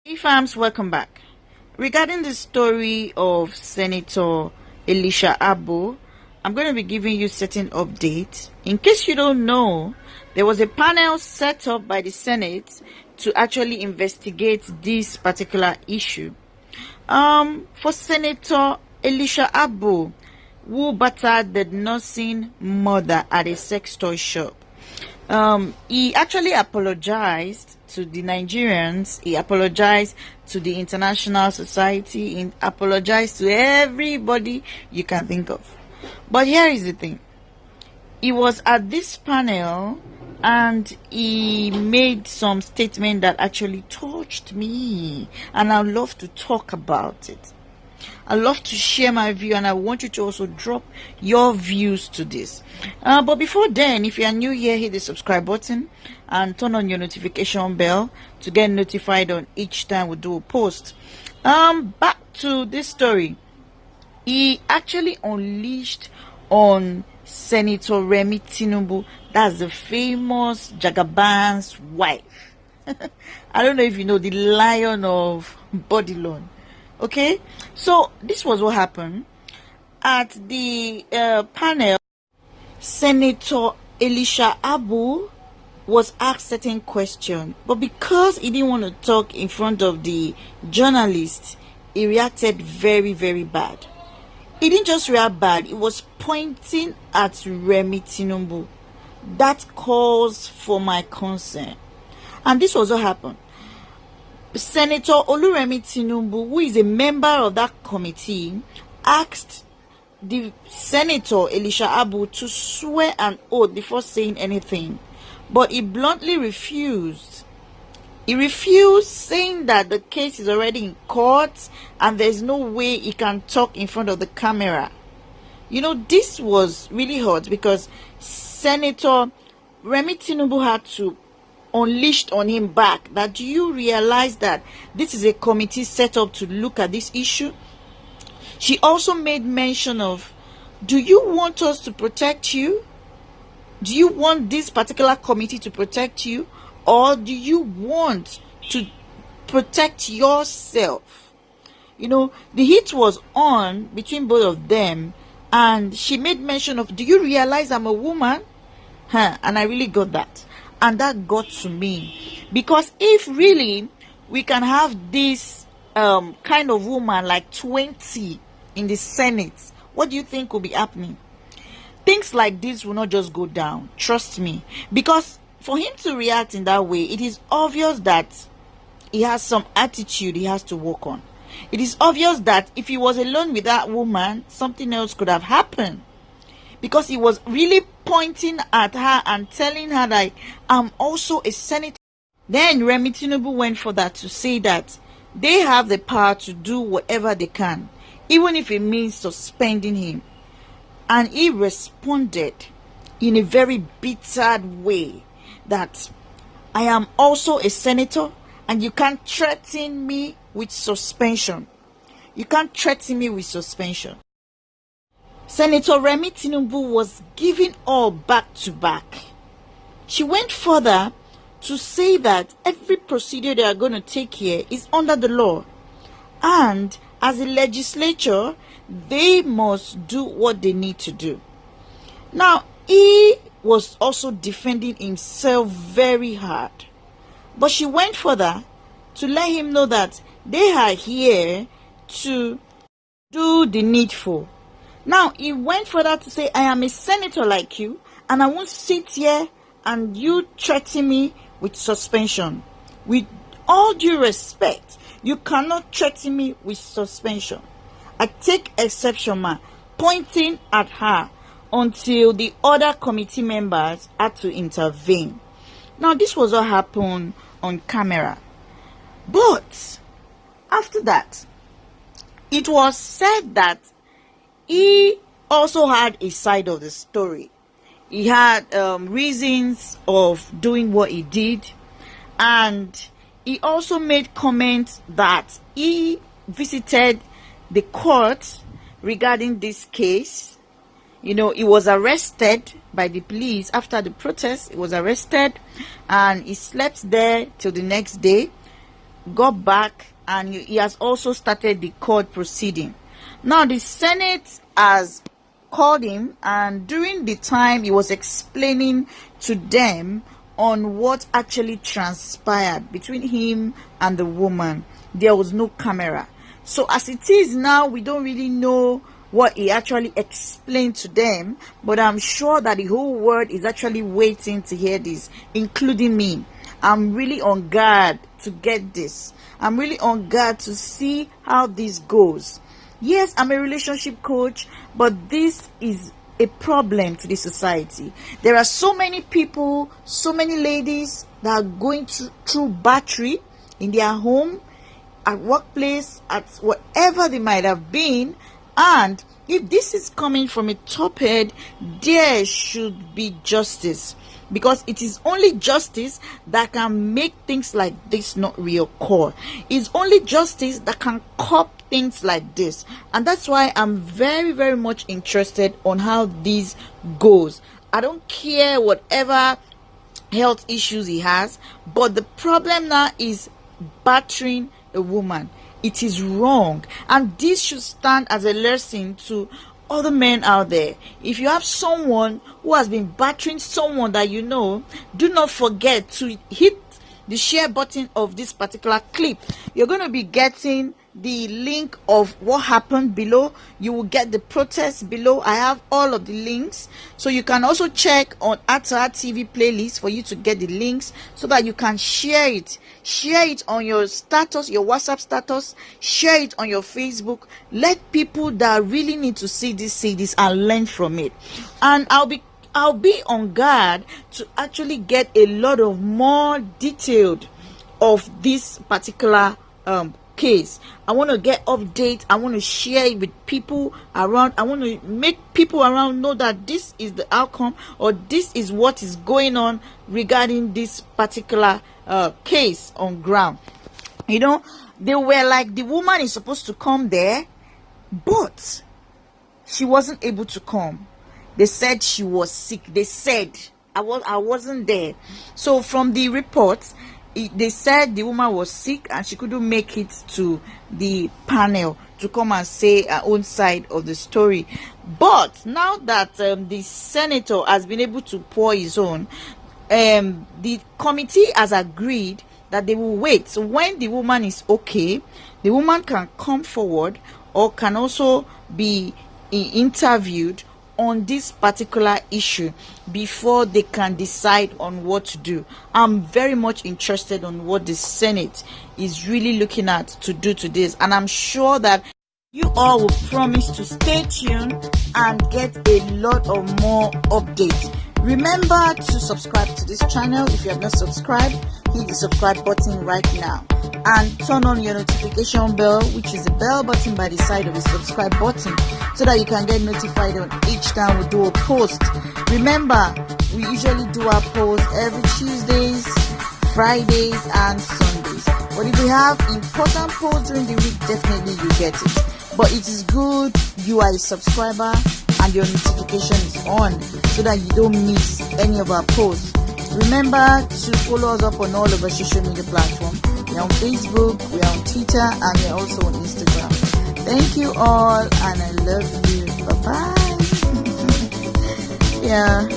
Hey fams, welcome back. Regarding the story of Senator Elisha Abbo, I'm going to be giving you certain updates. In case you don't know, there was a panel set up by the Senate to actually investigate this particular issue. For Senator Elisha Abbo, who battered the nursing mother at a sex toy shop, he actually apologized to the Nigerians. He apologized to the international society. He apologized to everybody you can think of. But here is the thing. He was at this panel and he made some statement that actually touched me, and I'd love to talk about it. I love to share my view, and I want you to also drop your views to this. But before then, if you are new here, hit the subscribe button and turn on your notification bell to get notified on each time we do a post. Back to this story. He actually unleashed on Senator Remi Tinubu. That's the famous Jagaban's wife. I don't know if you know, the lion of Bodilon. Okay, so this was what happened at the panel. Senator Elisha Abbo was asked certain questions, but because he didn't want to talk in front of the journalists, he reacted very, very bad. He didn't just react bad, he was pointing at Remi Tinubu. That calls for my concern. And this was what happened. Senator Remi Tinubu, who is a member of that committee, asked the Senator Elisha Abbo to swear an oath before saying anything, but he bluntly refused. He refused, saying that the case is already in court and there's no way he can talk in front of the camera. You know, this was really hot because Senator Remi Tinubu had to unleashed on him back that, do you realize that this is a committee set up to look at this issue? She also made mention of, do you want us to protect you? Do you want this particular committee to protect you, or do you want to protect yourself? You know, the heat was on between both of them, and she made mention of, do you realize I'm a woman? And I really got that. And that got to me, because if really we can have this kind of woman like 20 in the Senate, what do you think will be happening? Things like this will not just go down, trust me. Because for him to react in that way, it is obvious that he has some attitude he has to work on. It is obvious that if he was alone with that woman, something else could have happened. Because he was really pointing at her and telling her that I'm also a senator. Then Remi Tinubu went for that to say that they have the power to do whatever they can, even if it means suspending him. And he responded in a very bitter way that I am also a senator and you can't threaten me with suspension. You can't threaten me with suspension. Senator Remi Tinubu was giving all back to back. She went further to say that every procedure they are going to take here is under the law. And as a legislature, they must do what they need to do. Now, he was also defending himself very hard. But she went further to let him know that they are here to do the needful. Now, he went further to say, I am a senator like you, and I won't sit here and you threaten me with suspension. With all due respect, you cannot threaten me with suspension. I take exception, ma, pointing at her until the other committee members had to intervene. Now, this was what happened on camera. But after that, it was said that he also had a side of the story. He had reasons of doing what he did, and he also made comments that he visited the court regarding this case. You know, he was arrested by the police after the protest. He was arrested and he slept there till the next day. got back and he has also started the court proceeding. Now the Senate has called him, and during the time he was explaining to them on what actually transpired between him and the woman, there was no camera. So as it is now, we don't really know what he actually explained to them, but I'm sure that the whole world is actually waiting to hear this, including me. I'm really on guard to get this. I'm really on guard to see how this goes. Yes, I'm a relationship coach, but this is a problem to the society. There are so many people, so many ladies that are going through battery in their home, at workplace, at whatever they might have been. And if this is coming from a top head, there should be justice, because it is only justice that can make things like this not reoccur. It's only justice that can curb things like this. And that's why I'm very, very much interested on how this goes. I don't care whatever health issues he has, but the problem now is battering a woman. It is wrong, and this should stand as a lesson to other men out there. If you have someone who has been battering someone that you know, do not forget to hit the share button of this particular clip. You're going to be getting the link of what happened below. You will get the protest below. I have all of the links, so you can also check on Ata TV playlist for you to get the links, so that you can share it on your status, your WhatsApp status, share it on your Facebook. Let people that really need to see this and learn from it. And I'll be on guard to actually get a lot of more detailed of this particular case. I want to get updates. I want to share it with people around. I want to make people around know that this is the outcome, or this is what is going on regarding this particular case on ground. You know, they were like, the woman is supposed to come there, but she wasn't able to come. They said she was sick. They said I wasn't there. So from the reports, they said the woman was sick and she couldn't make it to the panel to come and say her own side of the story. But now that the senator has been able to pour his own, the committee has agreed that they will wait. So when the woman is okay, the woman can come forward, or can also be interviewed on this particular issue before they can decide on what to do. I'm very much interested on what the Senate is really looking at to do to this, and I'm sure that you all will promise to stay tuned and get a lot of more updates. Remember to subscribe to this channel. If you have not subscribed, hit the subscribe button right now and turn on your notification bell, which is the bell button by the side of the subscribe button, so that you can get notified on each time we do a post. Remember, we usually do our post every Tuesdays, Fridays and Sundays, but if we have important posts during the week, definitely you get it. But it is good you are a subscriber and your notification is on, so that you don't miss any of our posts. Remember to follow us up on all of our social media platforms. We're on Facebook, we're on Twitter, and we're also on Instagram. Thank you all, and I love you. Bye bye. Yeah.